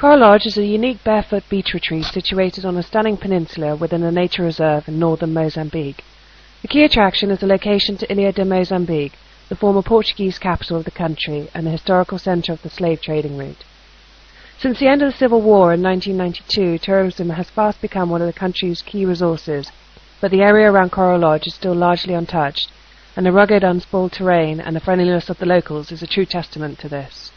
Coral Lodge is a unique barefoot beach retreat situated on a stunning peninsula within a nature reserve in northern Mozambique. The key attraction is the location to Ilha de Mozambique, the former Portuguese capital of the country and the historical centre of the slave trading route. Since the end of the Civil War in 1992, tourism has fast become one of the country's key resources, but the area around Coral Lodge is still largely untouched, and the rugged, unspoiled terrain and the friendliness of the locals is a true testament to this.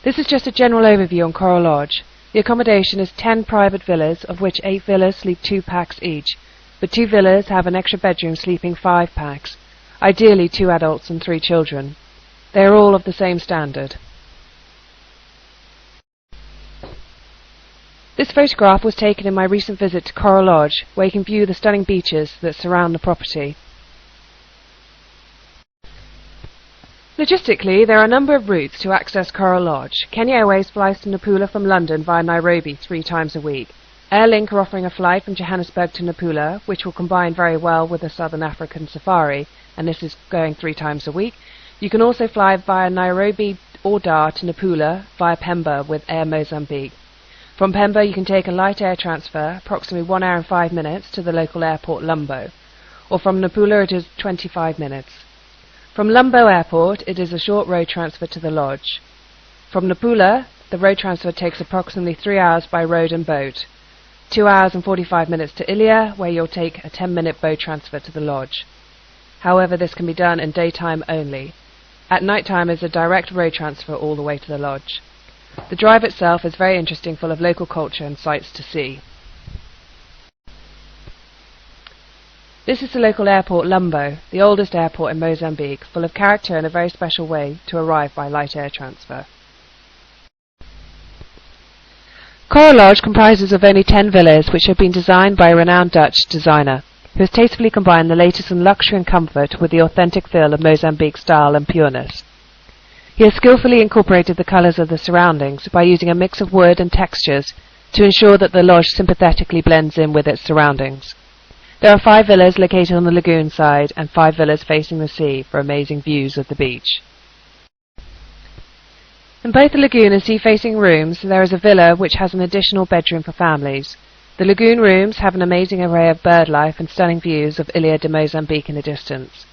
This is just a general overview on Coral Lodge. The accommodation is 10 private villas, of which 8 villas sleep 2 packs each, but 2 villas have an extra bedroom sleeping 5 packs, ideally 2 adults and 3 children. They are all of the same standard. This photograph was taken in my recent visit to Coral Lodge, where you can view the stunning beaches that surround the property. Logistically, there are a number of routes to access Coral Lodge. Kenya Airways flies to Nampula from London via Nairobi 3 times a week. Airlink are offering a flight from Johannesburg to Nampula, which will combine very well with the Southern African safari, and this is going 3 times a week. You can also fly via Nairobi or Dar to Nampula via Pemba with Air Mozambique. From Pemba you can take a light air transfer, approximately 1 hour and 5 minutes, to the local airport Lumbo, or from Nampula it is 25 minutes. From Lumbo Airport, it is a short road transfer to the lodge. From Nampula, the road transfer takes approximately 3 hours by road and boat. 2 hours and 45 minutes to Ilha, where you'll take a 10-minute boat transfer to the lodge. However, this can be done in daytime only. At night time is a direct road transfer all the way to the lodge. The drive itself is very interesting, full of local culture and sights to see. This is the local airport Lumbo, the oldest airport in Mozambique, full of character and a very special way to arrive by light air transfer. Coral Lodge comprises of only 10 villas, which have been designed by a renowned Dutch designer, who has tastefully combined the latest in luxury and comfort with the authentic feel of Mozambique style and pureness. He has skillfully incorporated the colours of the surroundings by using a mix of wood and textures to ensure that the lodge sympathetically blends in with its surroundings. There are 5 villas located on the lagoon side and 5 villas facing the sea for amazing views of the beach. In both the lagoon and sea-facing rooms there is a villa which has an additional bedroom for families. The lagoon rooms have an amazing array of bird life and stunning views of Ilha de Mozambique in the distance.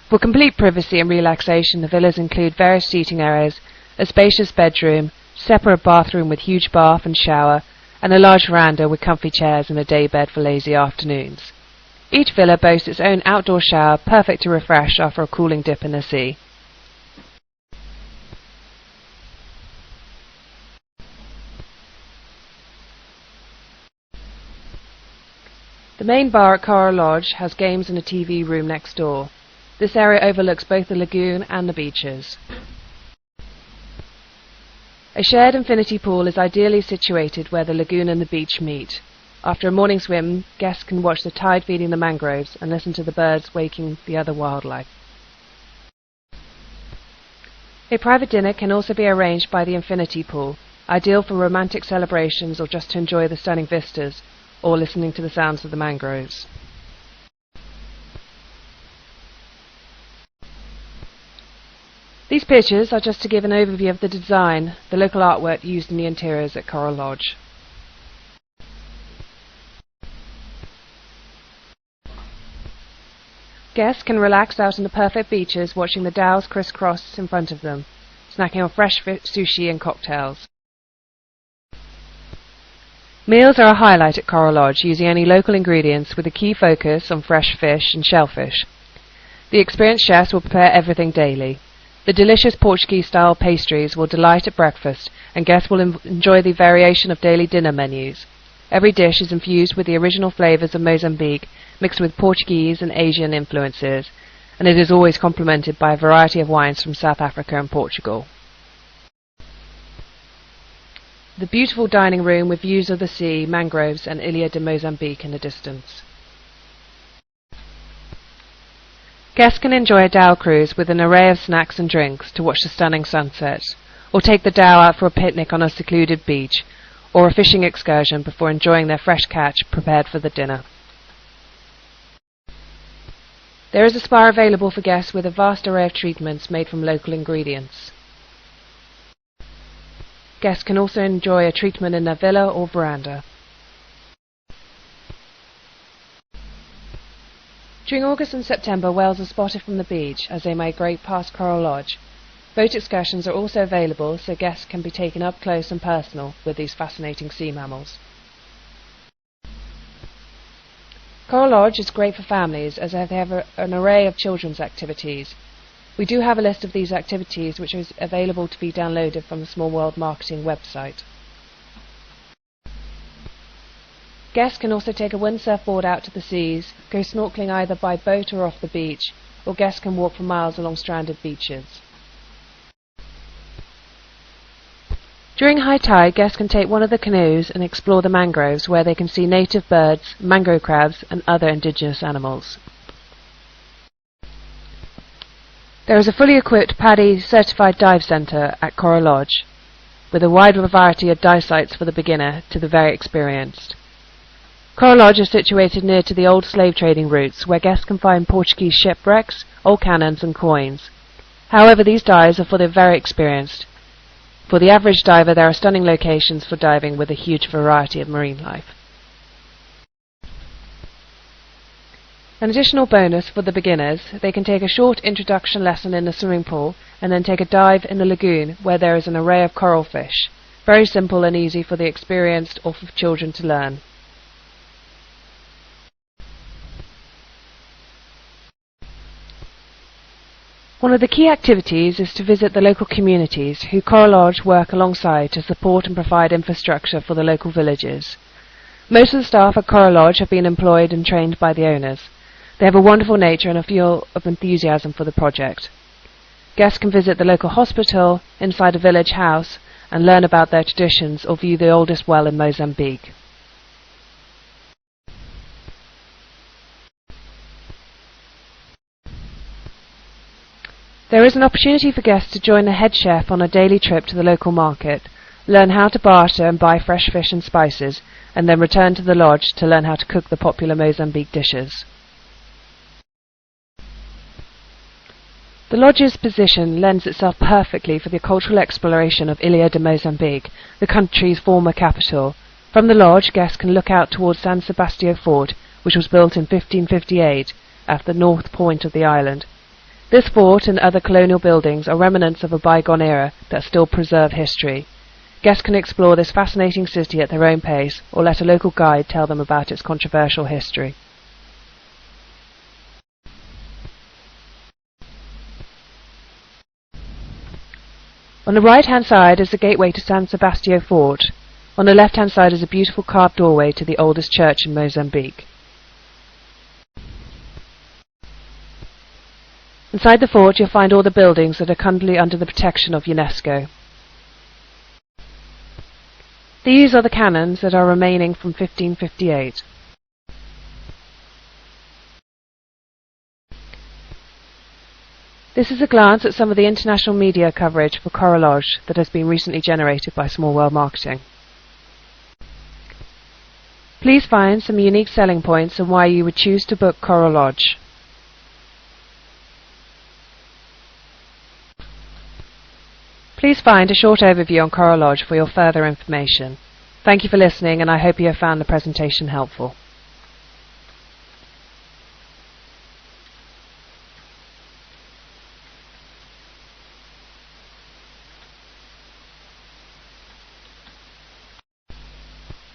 For complete privacy and relaxation, the villas include various seating areas, a spacious bedroom, separate bathroom with huge bath and shower, and a large veranda with comfy chairs and a daybed for lazy afternoons. Each villa boasts its own outdoor shower, perfect to refresh after a cooling dip in the sea. The main bar at Coral Lodge has games and a TV room next door. This area overlooks both the lagoon and the beaches. A shared infinity pool is ideally situated where the lagoon and the beach meet. After a morning swim, guests can watch the tide feeding the mangroves and listen to the birds waking the other wildlife. A private dinner can also be arranged by the infinity pool, ideal for romantic celebrations or just to enjoy the stunning vistas, or listening to the sounds of the mangroves. These pictures are just to give an overview of the design, the local artwork used in the interiors at Coral Lodge. Guests can relax out on the perfect beaches watching the dhows crisscross in front of them, snacking on fresh sushi and cocktails. Meals are a highlight at Coral Lodge, using only local ingredients with a key focus on fresh fish and shellfish. The experienced chefs will prepare everything daily. The delicious Portuguese-style pastries will delight at breakfast, and guests will enjoy the variation of daily dinner menus. Every dish is infused with the original flavours of Mozambique, mixed with Portuguese and Asian influences, and it is always complemented by a variety of wines from South Africa and Portugal. The beautiful dining room with views of the sea, mangroves and Ilha de Mozambique in the distance. Guests can enjoy a dhow cruise with an array of snacks and drinks to watch the stunning sunset, or take the dhow out for a picnic on a secluded beach, or a fishing excursion before enjoying their fresh catch prepared for the dinner. There is a spa available for guests with a vast array of treatments made from local ingredients. Guests can also enjoy a treatment in their villa or veranda. During August and September, whales are spotted from the beach as they migrate past Coral Lodge. Boat excursions are also available, so guests can be taken up close and personal with these fascinating sea mammals. Coral Lodge is great for families as they have an array of children's activities. We do have a list of these activities which is available to be downloaded from the Small World Marketing website. Guests can also take a windsurf board out to the seas, go snorkeling either by boat or off the beach, or guests can walk for miles along stranded beaches. During high tide, guests can take one of the canoes and explore the mangroves where they can see native birds, mangrove crabs and other indigenous animals. There is a fully equipped PADI certified dive centre at Coral Lodge, with a wide variety of dive sites for the beginner to the very experienced. Coral Lodge is situated near to the old slave trading routes, where guests can find Portuguese shipwrecks, old cannons and coins. However, these dives are for the very experienced. For the average diver, there are stunning locations for diving with a huge variety of marine life. An additional bonus for the beginners, they can take a short introduction lesson in the swimming pool and then take a dive in the lagoon where there is an array of coral fish. Very simple and easy for the experienced or for children to learn. One of the key activities is to visit the local communities who Coral Lodge work alongside to support and provide infrastructure for the local villages. Most of the staff at Coral Lodge have been employed and trained by the owners. They have a wonderful nature and a feel of enthusiasm for the project. Guests can visit the local hospital, inside a village house, and learn about their traditions or view the oldest well in Mozambique. There is an opportunity for guests to join the head chef on a daily trip to the local market, learn how to barter and buy fresh fish and spices, and then return to the lodge to learn how to cook the popular Mozambique dishes. The lodge's position lends itself perfectly for the cultural exploration of Ilha de Mozambique, the country's former capital. From the lodge, guests can look out towards San Sebastião Fort, which was built in 1558 at the north point of the island. This fort and other colonial buildings are remnants of a bygone era that still preserve history. Guests can explore this fascinating city at their own pace, or let a local guide tell them about its controversial history. On the right-hand side is the gateway to San Sebastião Fort. On the left-hand side is a beautiful carved doorway to the oldest church in Mozambique. Inside the fort you'll find all the buildings that are currently under the protection of UNESCO. These are the cannons that are remaining from 1558. This is a glance at some of the international media coverage for Coral Lodge that has been recently generated by Small World Marketing. Please find some unique selling points and why you would choose to book Coral Lodge. Please find a short overview on Coral Lodge for your further information. Thank you for listening, and I hope you have found the presentation helpful.